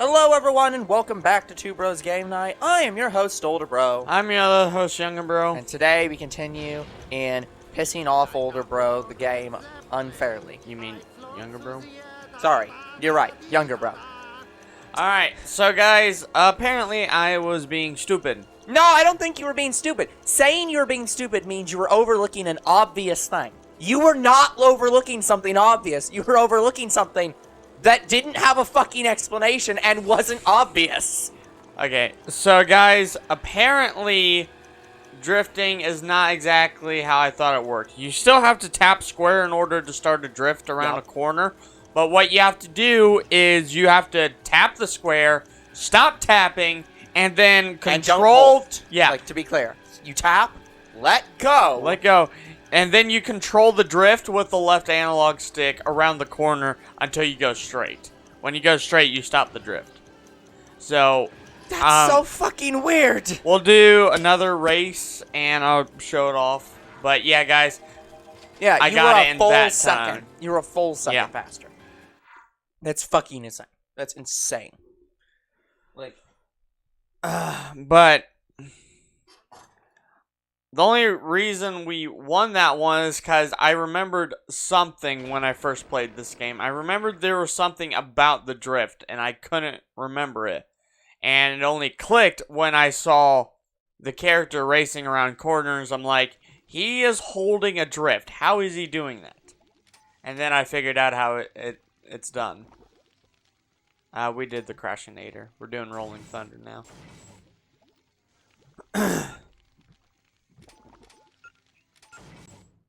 Hello everyone and welcome back to Two Bros Game Night. I am your host, Older Bro. I'm your other host, Younger Bro. And today we continue in pissing off Older Bro, the game, unfairly. You mean Younger Bro? Sorry, you're right, Younger Bro. Alright, so guys, apparently I was being stupid. No, I don't think you were being stupid. Saying you were being stupid means you were overlooking an obvious thing. You were not overlooking something obvious. You were overlooking something that didn't have a fucking explanation and wasn't obvious. Okay, so guys, apparently drifting is not exactly how I thought it worked. You still have to tap square in order to start a drift around a corner. But what you have to do is you have to tap the square, stop tapping, and then control. Yeah. Like, to be clear, you tap, let go. Let go. And then you control the drift with the left analog stick around the corner until you go straight. When you go straight, you stop the drift. So, that's so fucking weird. We'll do another race and I'll show it off. But yeah, guys. Yeah, I got it in that second. time. You were a full second faster. That's fucking insane. That's insane. Like, but the only reason we won that one is because I remembered something when I first played this game. I remembered there was something about the drift, and I couldn't remember it. And it only clicked when I saw the character racing around corners. I'm like, he is holding a drift. How is he doing that? And then I figured out how it's done. We did the Crashinator. We're doing Rolling Thunder now.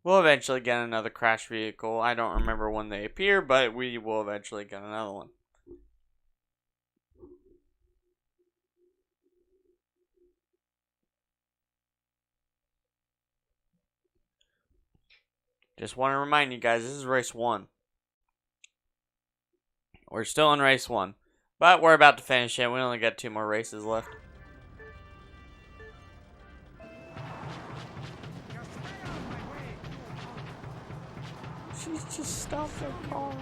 We'll eventually get another crash vehicle. I don't remember when they appear, but we will eventually get another one. Just want to remind you guys, this is race 1. We're still in race 1, but we're about to finish it. We only got 2 more races left. She's just stopped her car.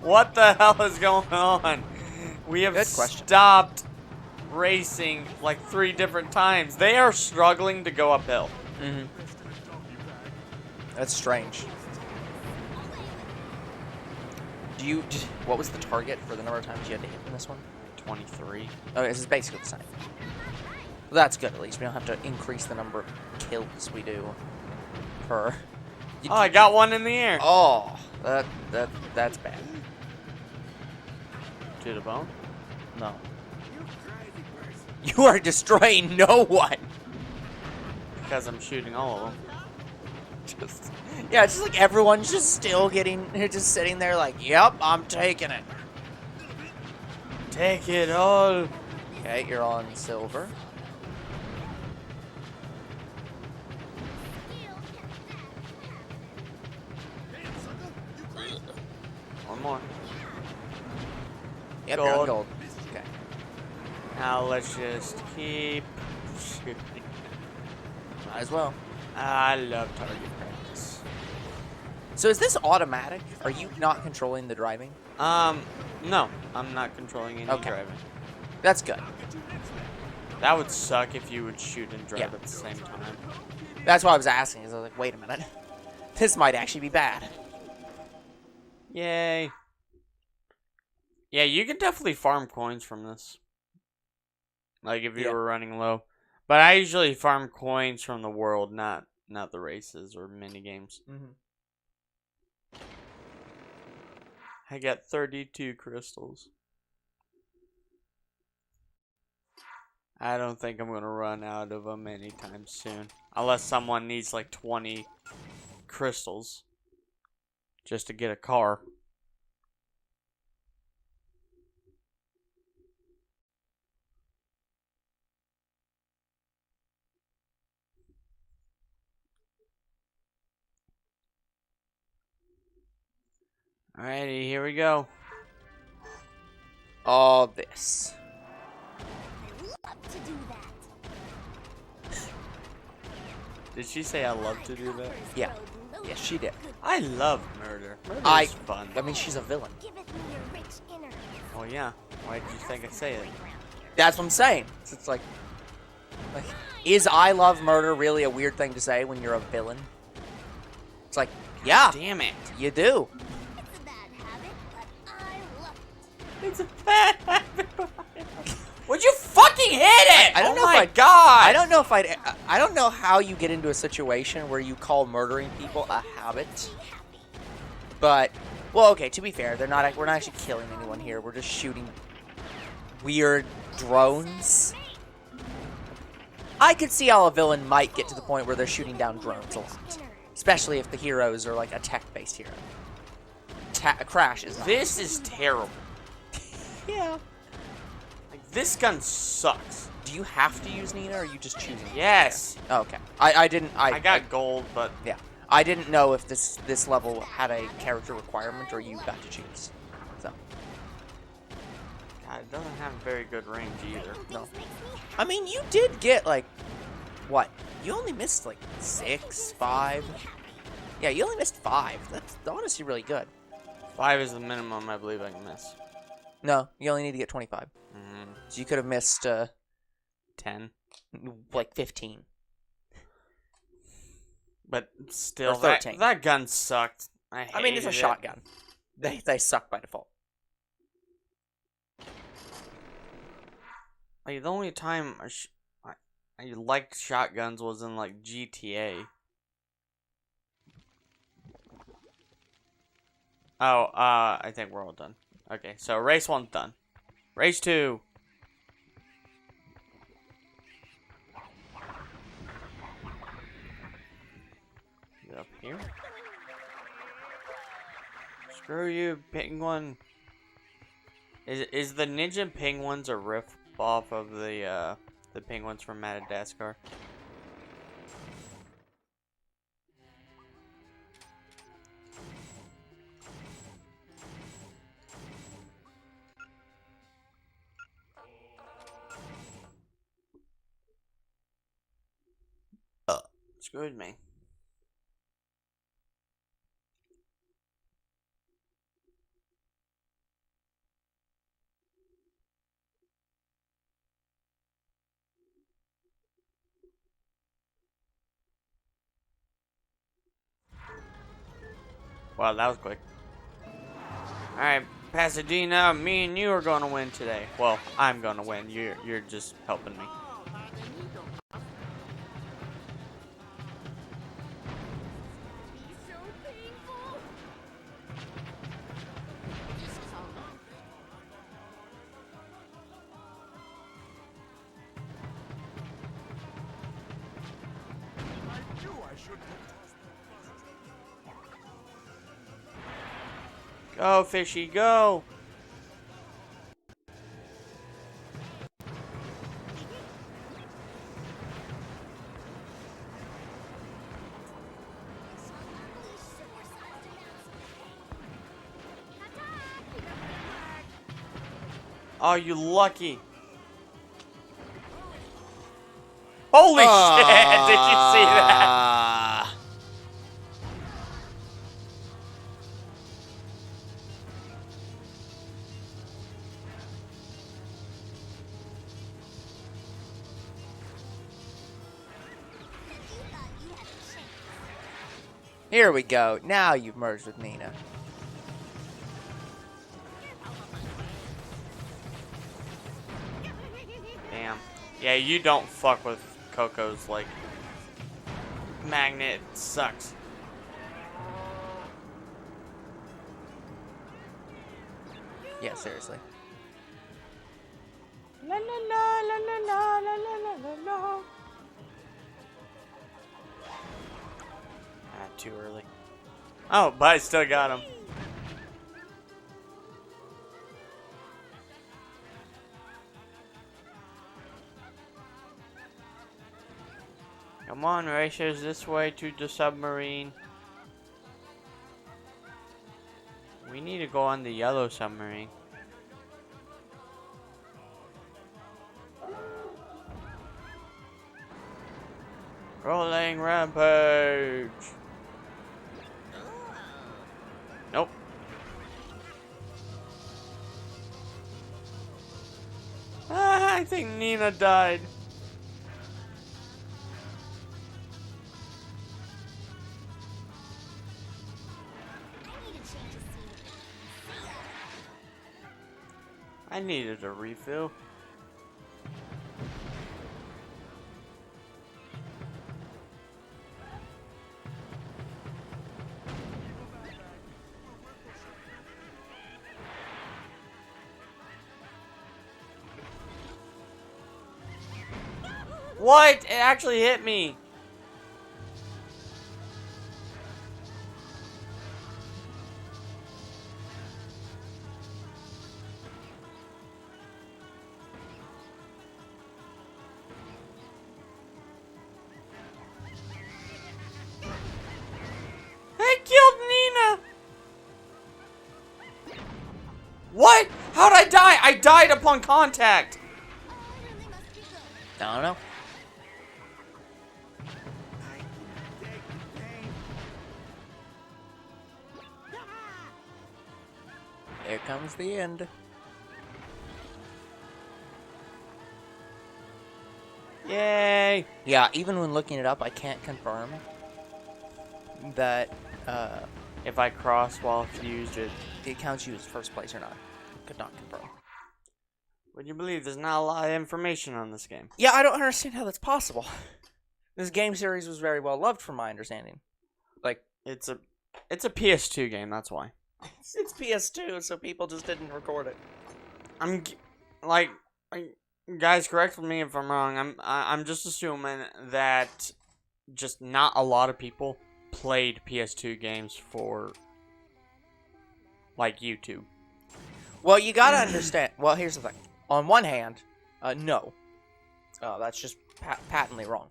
What the hell is going on? We have stopped racing like 3 different times. They are struggling to go uphill. Mm-hmm. That's strange. What was the target for the number of times you had to hit in this one? 23. Oh, this is basically the same. Well, that's good, at least. We don't have to increase the number of kills we do per... Oh, I got one in the air. Oh, that's bad. To the bone? No. You are destroying no one! Because I'm shooting all of them. Yeah, it's just like everyone's just still just sitting there like, yep, I'm taking it. Take it all. Okay, you're on silver. One more. Yep, you're on gold. Okay. Now let's just keep shooting. Might as well. I love target practice. So is this automatic? Are you not controlling the driving? No. I'm not controlling any driving. That's good. That would suck if you would shoot and drive at the same time. That's why I was asking, is I was like, wait a minute. This might actually be bad. Yay. Yeah, you can definitely farm coins from this. Like if you were running low. But I usually farm coins from the world, not the races or mini games. Mm-hmm. I got 32 crystals. I don't think I'm going to run out of them anytime soon. Unless someone needs like 20 crystals just to get a car. Alrighty, here we go. All this. Did she say I love to do that? Yeah. Yes, she did. I love murder. Murder is fun. I mean, she's a villain. Oh yeah. Why did you think I'd say it? That's what I'm saying. It's like, is I love murder really a weird thing to say when you're a villain? It's like, yeah, Damn it. you do. It's a bad habit. Would you fucking hit it? I don't know oh if my I'd- god. I don't know if I don't know how you get into a situation where you call murdering people a habit. But, well, okay. To be fair, we're not actually killing anyone here. We're just shooting weird drones. I could see how a villain might get to the point where they're shooting down drones a lot, especially if the heroes are like a tech-based hero. Crash is not. This is terrible. Yeah. Like, this gun sucks. Do you have to use Nina, or are you just choosing? Yes. Oh, okay. I didn't. I got gold, but Yeah. I didn't know if this level had a character requirement or you got to choose. So. God, it doesn't have very good range either. No. I mean, you did get, like, what? You only missed, like, 6, 5? Yeah, you only missed 5. That's honestly really good. 5 is the minimum I believe I can miss. No, you only need to get 25. So you could have missed, 10. like, 15. But still, Or 13. that gun sucked. I mean, it's a hated it. shotgun. They suck by default. Like, the only time I liked shotguns was in, like, GTA. Oh, I think we're all done. Okay, so race 1's done. Race 2. Get up here. Screw you, penguin. Is the ninja penguins a riff off of the penguins from Madagascar? Excuse me. Wow, that was quick. Alright, Pasadena, me and you are gonna win today. Well, I'm gonna win. You're just helping me. Go, fishy, go! Oh, you lucky. Holy shit! Did you see that? Here we go. Now you've merged with Nina. Damn. Yeah, you don't fuck with Coco's, like, magnet. It sucks. Yeah, seriously. La la la la la la la la la la. Too early. Oh, but I still got him. Come on, racers, this way to the submarine. We need to go on the yellow submarine. Rolling rampage. I think Nina died. I needed a refill. What? It actually hit me. I killed Nina. What? How'd I die? I died upon contact. I don't know. Here comes the end. Yay. Yeah, even when looking it up, I can't confirm that If I cross while fused, it counts you as first place or not. Could not confirm. would you believe there's not a lot of information on this game? Yeah, I don't understand how that's possible. This game series was very well loved, from my understanding. Like, It's a PS2 game, that's why. it's PS2, so people just didn't record it. Guys, correct me if I'm wrong. I'm just assuming that just not a lot of people played PS2 games for like YouTube. Well, you gotta understand. Well, here's the thing. On one hand, no. That's just patently wrong.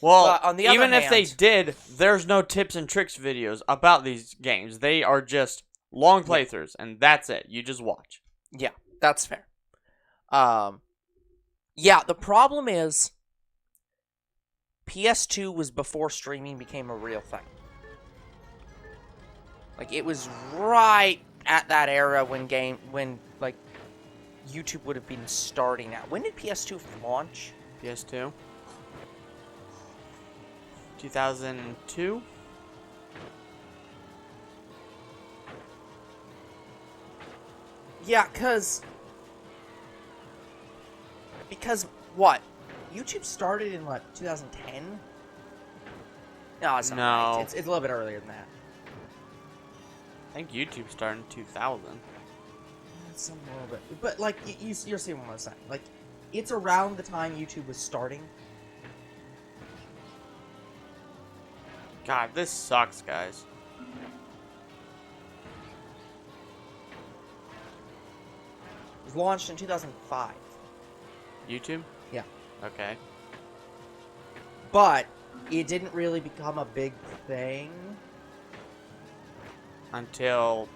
Well, But on the other even if they hand- did, there's no tips and tricks videos about these games. They are just long playthroughs, and that's it. You just watch. Yeah, that's fair. Yeah, the problem is PS2 was before streaming became a real thing. Like, it was right at that era when like YouTube would have been starting out. When did PS2 launch? PS2. 2002? Yeah, because what? YouTube started in what, 2010? No, it's not. No. Right. It's a little bit earlier than that. I think YouTube started in 2000. It's a little bit, but like you're seeing what I'm saying. Like, it's around the time YouTube was starting. God, this sucks, guys. It was launched in 2005. YouTube? Yeah. Okay. But it didn't really become a big thing. Until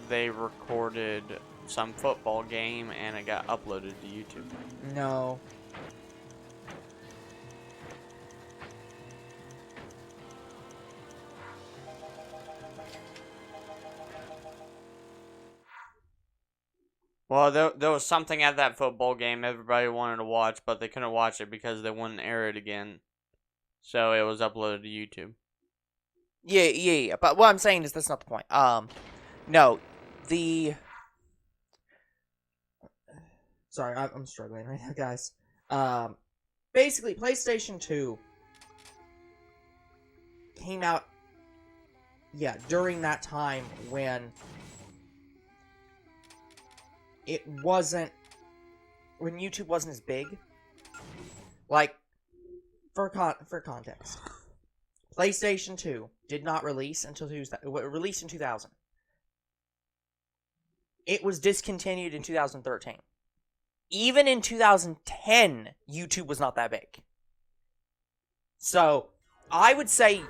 they recorded some football game and it got uploaded to YouTube. No. Well, there was something at that football game everybody wanted to watch, but they couldn't watch it because they wouldn't air it again. So it was uploaded to YouTube. Yeah. But what I'm saying is that's not the point. No, Sorry, I'm struggling right now, guys. Basically, PlayStation 2 came out, during that time when when YouTube wasn't as big. Like, for context, PlayStation 2 did not release until released in 2000. It was discontinued in 2013. Even in 2010, YouTube was not that big. So, I would say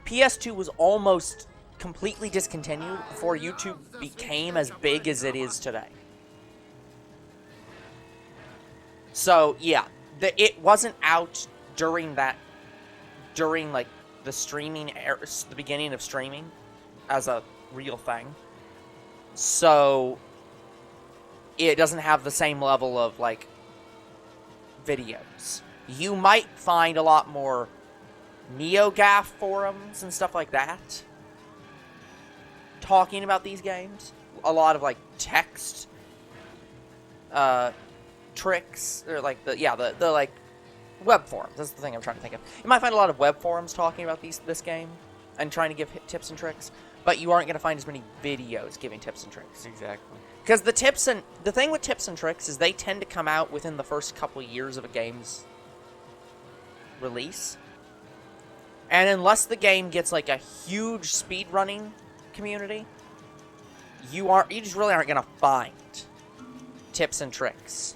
PS2 was almost completely discontinued before YouTube became as big as it is today. So, yeah, it wasn't out during like the streaming era, the beginning of streaming as a real thing. So it doesn't have the same level of like videos. You might find a lot more NeoGAF forums and stuff like that talking about these games. A lot of like text tricks, or like the like web forums. That's the thing I'm trying to think of. You might find a lot of web forums talking about this game and trying to give tips and tricks, but you aren't going to find as many videos giving tips and tricks. Exactly. Because the thing with tips and tricks is they tend to come out within the first couple years of a game's release. And unless the game gets like a huge speedrunning community, you just really aren't gonna find tips and tricks.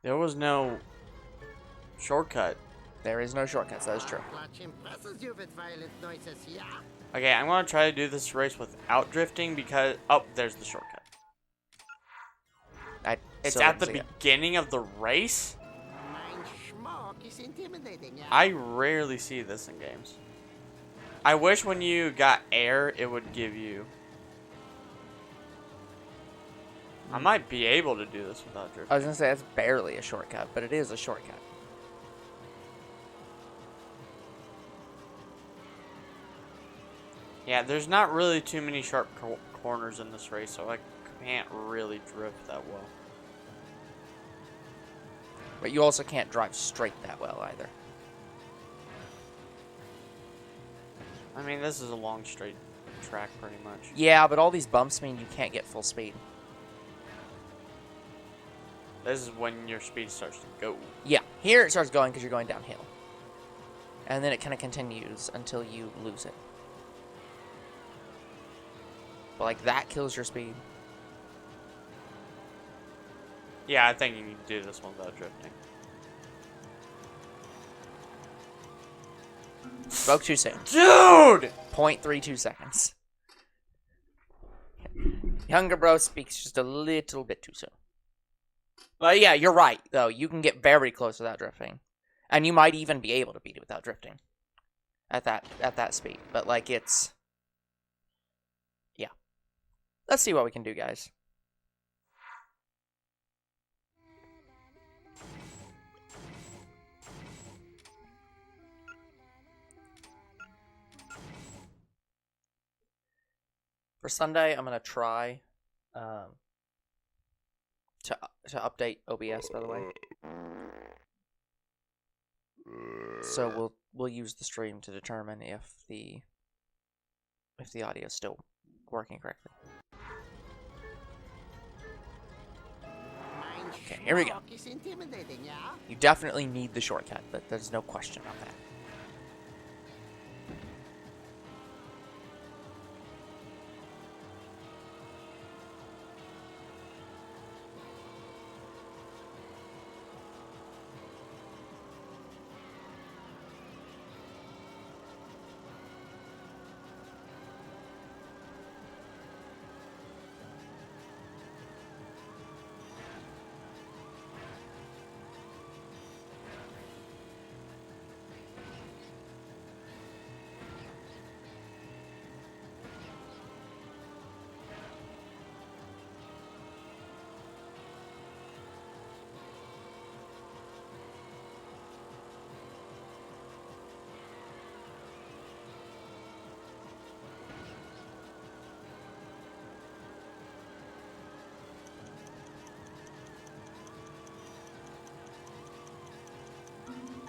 There was no shortcut. There is no shortcuts, that is true. Okay, I'm gonna try to do this race without drifting because there's the shortcut. It's at the beginning of the race? I rarely see this in games. I wish when you got air, it would give you... I might be able to do this without drifting. I was going to say, that's barely a shortcut, but it is a shortcut. Yeah, there's not really too many sharp corners in this race, so I can't really drift that well. But you also can't drive straight that well either. I mean, this is a long, straight track pretty much. Yeah, but all these bumps mean you can't get full speed. This is when your speed starts to go. Yeah, here it starts going because you're going downhill. And then it kind of continues until you lose it. But like that kills your speed. Yeah, I think you need to do this one without drifting. Spoke too soon. Dude! 0.32 seconds. Younger bro speaks just a little bit too soon. But yeah, you're right, though. You can get very close without drifting. And you might even be able to beat it without drifting. At that speed. But like it's... Yeah. Let's see what we can do, guys. For Sunday, I'm gonna try to update OBS. By the way, so we'll use the stream to determine if the audio is still working correctly. Okay, here we go. You definitely need the shortcut, but there's no question about that.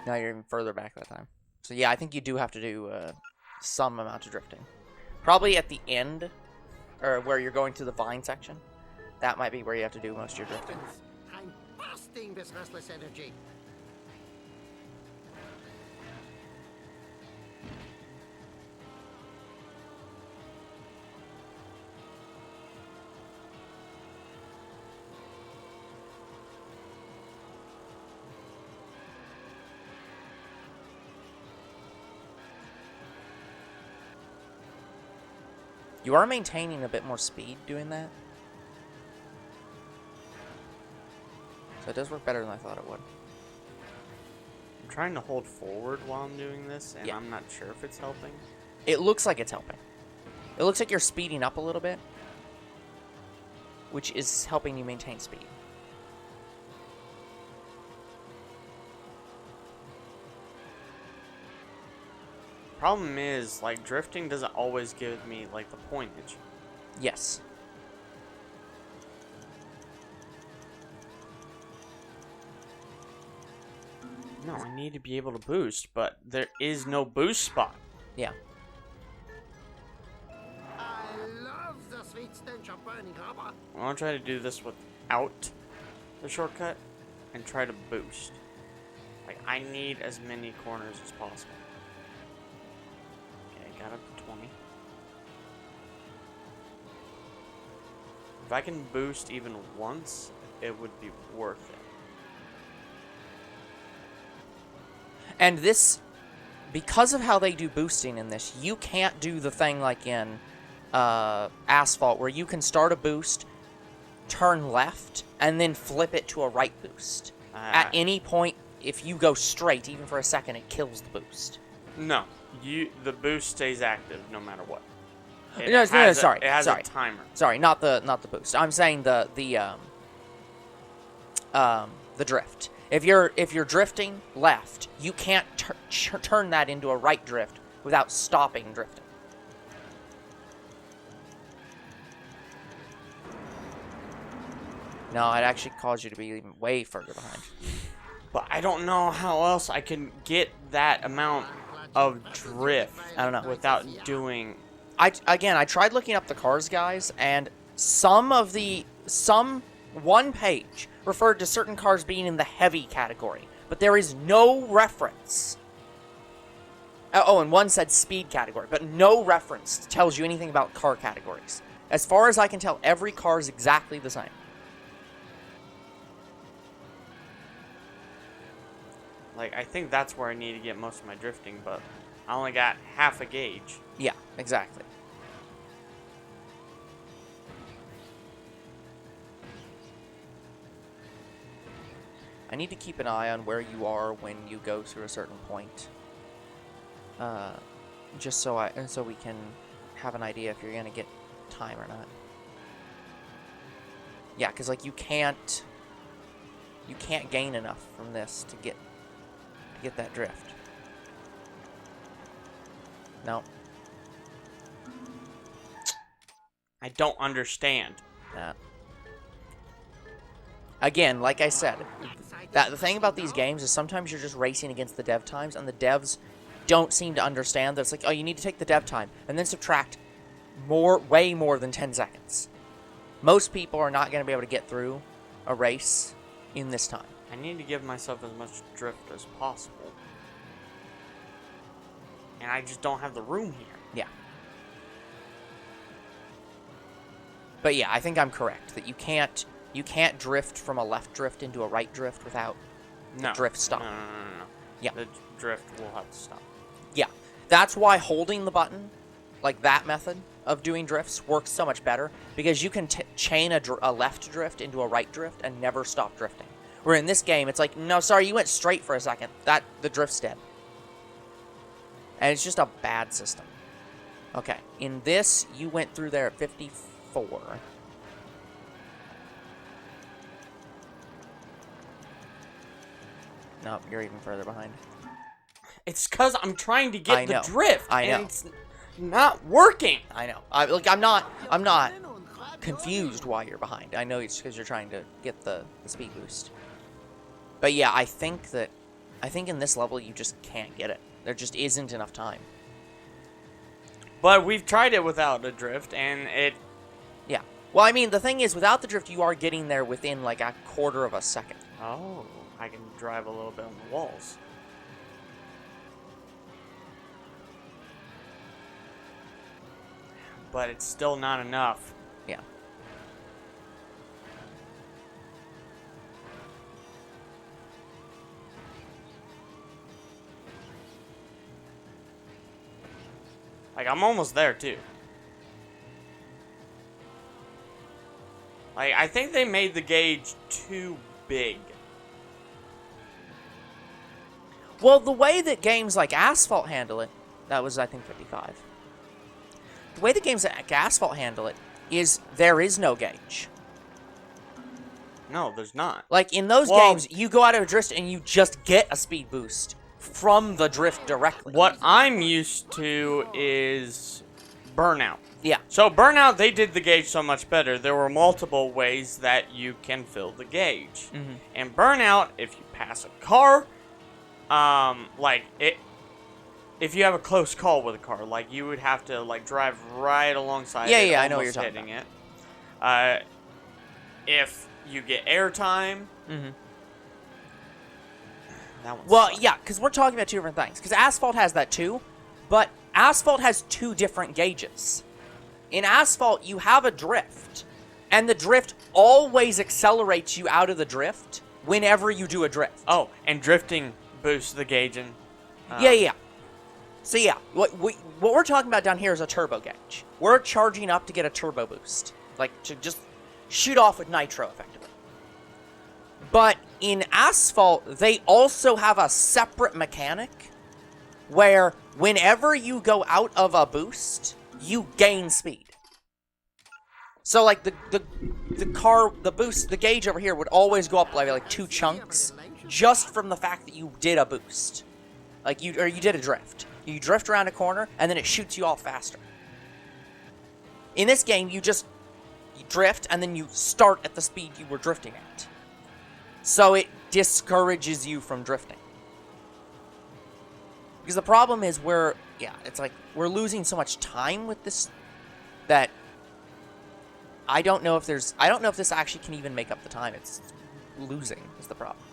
Now you're even further back that time. So yeah, I think you do have to do some amount of drifting. Probably at the end, or where you're going to the vine section. That might be where you have to do most of your drifting. I'm busting this restless energy. You are maintaining a bit more speed doing that. So it does work better than I thought it would. I'm trying to hold forward while I'm doing this, and yeah. I'm not sure if it's helping. It looks like it's helping. It looks like you're speeding up a little bit. which is helping you maintain speed. Problem is, like, drifting doesn't always give me, like, the pointage. Yes. No, I need to be able to boost, but there is no boost spot. Yeah. I love the sweet stench of burning rubber. I want to try to do this without the shortcut and try to boost. Like, I need as many corners as possible. Okay, got up to 20. If I can boost even once, it would be worth it. And this, because of how they do boosting in this, you can't do the thing like in Asphalt, where you can start a boost, turn left, and then flip it to a right boost. At any point, if you go straight, even for a second, it kills the boost. No, the boost stays active no matter what. It No, has sorry, it has sorry. a timer. Sorry, not the boost. I'm saying the drift. If you're drifting left, you can't turn that into a right drift without stopping drifting. No, it actually caused you to be even way further behind. But I don't know how else I can get that amount of drift I don't know. without doing... I tried looking up the cars, guys, and one page referred to certain cars being in the heavy category, but there is no reference. Oh, and one said speed category, but no reference tells you anything about car categories. As far as I can tell, every car is exactly the same. Like, I think that's where I need to get most of my drifting, but I only got half a gauge. Yeah, exactly. I need to keep an eye on where you are when you go through a certain point. Just so we can have an idea if you're gonna get time or not. Yeah, because like you can't gain enough from this to get that drift. No. I don't understand. Nah. Again, like I said, the thing about these games is sometimes you're just racing against the dev times, and the devs don't seem to understand that it's like, oh, you need to take the dev time and then subtract way more than 10 seconds. Most people are not going to be able to get through a race in this time. I need to give myself as much drift as possible. And I just don't have the room here. Yeah. But yeah, I think I'm correct that you can't drift from a left drift into a right drift without the drift stop. No. Yeah. The drift will have to stop. Yeah. That's why holding the button, like that method of doing drifts, works so much better, because you can chain a left drift into a right drift and never stop drifting. Where in this game, it's like, no, sorry, you went straight for a second. The drift's dead. And it's just a bad system. Okay, in this, you went through there at 54. Nope, you're even further behind. It's because I'm trying to get the drift. I know. And it's not working. I know. I'm not confused why you're behind. I know it's because you're trying to get the speed boost. But yeah, I think in this level you just can't get it. There just isn't enough time. But we've tried it without a drift, and it... Yeah. Well, I mean, the thing is, without the drift, you are getting there within, like, a quarter of a second. Oh, I can drive a little bit on the walls. But it's still not enough. Yeah. Like, I'm almost there, too. Like, I think they made the gauge too big. Well, the way that games like Asphalt handle it, that was, I think, 55. The way that games like Asphalt handle it is there is no gauge. No, there's not. Like, in those games, you go out of a drift and you just get a speed boost from the drift directly. What I'm used to is Burnout. Yeah. So Burnout, they did the gauge so much better. There were multiple ways that you can fill the gauge. Mm-hmm. And Burnout, if you pass a car, if you have a close call with a car, like you would have to like drive right alongside it. Yeah, I know what you're talking about. If you get airtime, that one well, sucks. yeah, because we're talking about two different things. Because Asphalt has that too, but Asphalt has two different gauges. In Asphalt, you have a drift, and the drift always accelerates you out of the drift whenever you do a drift. Oh, and drifting boosts the gauging. Yeah. So yeah, what we're talking about down here is a turbo gauge. We're charging up to get a turbo boost, like to just shoot off with nitro, effectively. But in Asphalt, they also have a separate mechanic where whenever you go out of a boost, you gain speed. So like the gauge over here would always go up like 2 chunks just from the fact that you did a boost. Like you did a drift. You drift around a corner and then it shoots you off faster. In this game, you drift and then you start at the speed you were drifting at. So it discourages you from drifting. Because the problem is we're losing so much time with this that I don't know if this actually can even make up the time it's losing is the problem.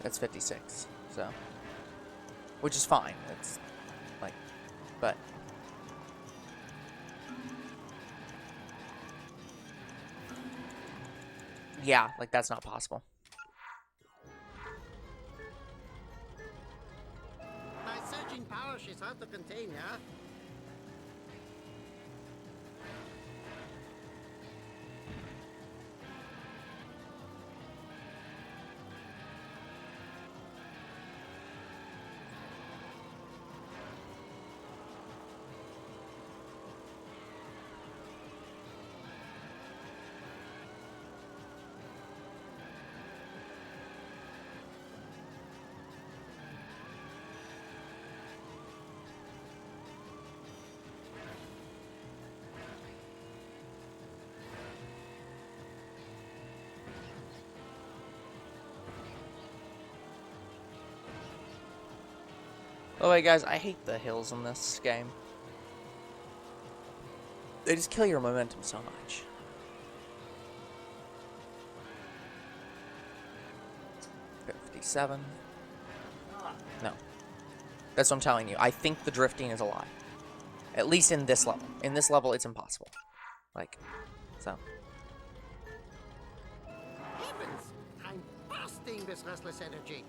That's 56, so, which is fine. It's like, but yeah, like that's not possible. My surging parish is hard to contain, yeah? Oh wait, guys, I hate the hills in this game. They just kill your momentum so much. Okay, 57. No. That's what I'm telling you. I think the drifting is a lie. At least in this level. In this level, it's impossible. Like, so. Heavens! I'm bursting with restless energy.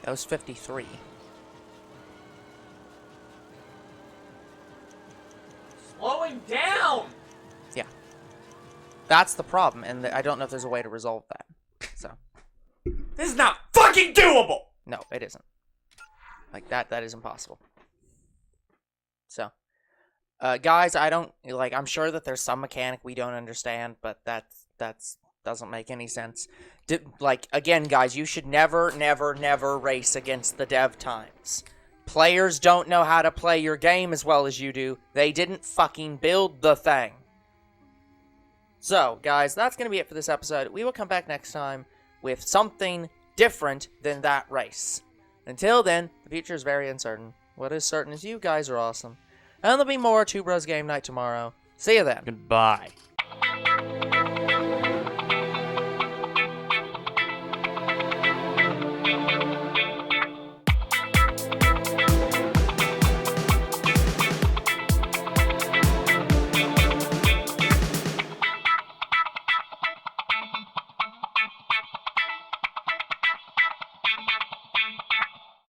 That was 53. Slowing down! Yeah. That's the problem, and I don't know if there's a way to resolve that. So. This is not fucking doable! No, it isn't. Like, that is impossible. So. Guys, I'm sure that there's some mechanic we don't understand, but that's Doesn't make any sense. Like, again, guys, you should never, never, never race against the dev times. Players don't know how to play your game as well as you do. They didn't fucking build the thing. So, guys, that's going to be it for this episode. We will come back next time with something different than that race. Until then, the future is very uncertain. What is certain is you guys are awesome. And there'll be more Two Bros Game Night tomorrow. See you then. Goodbye.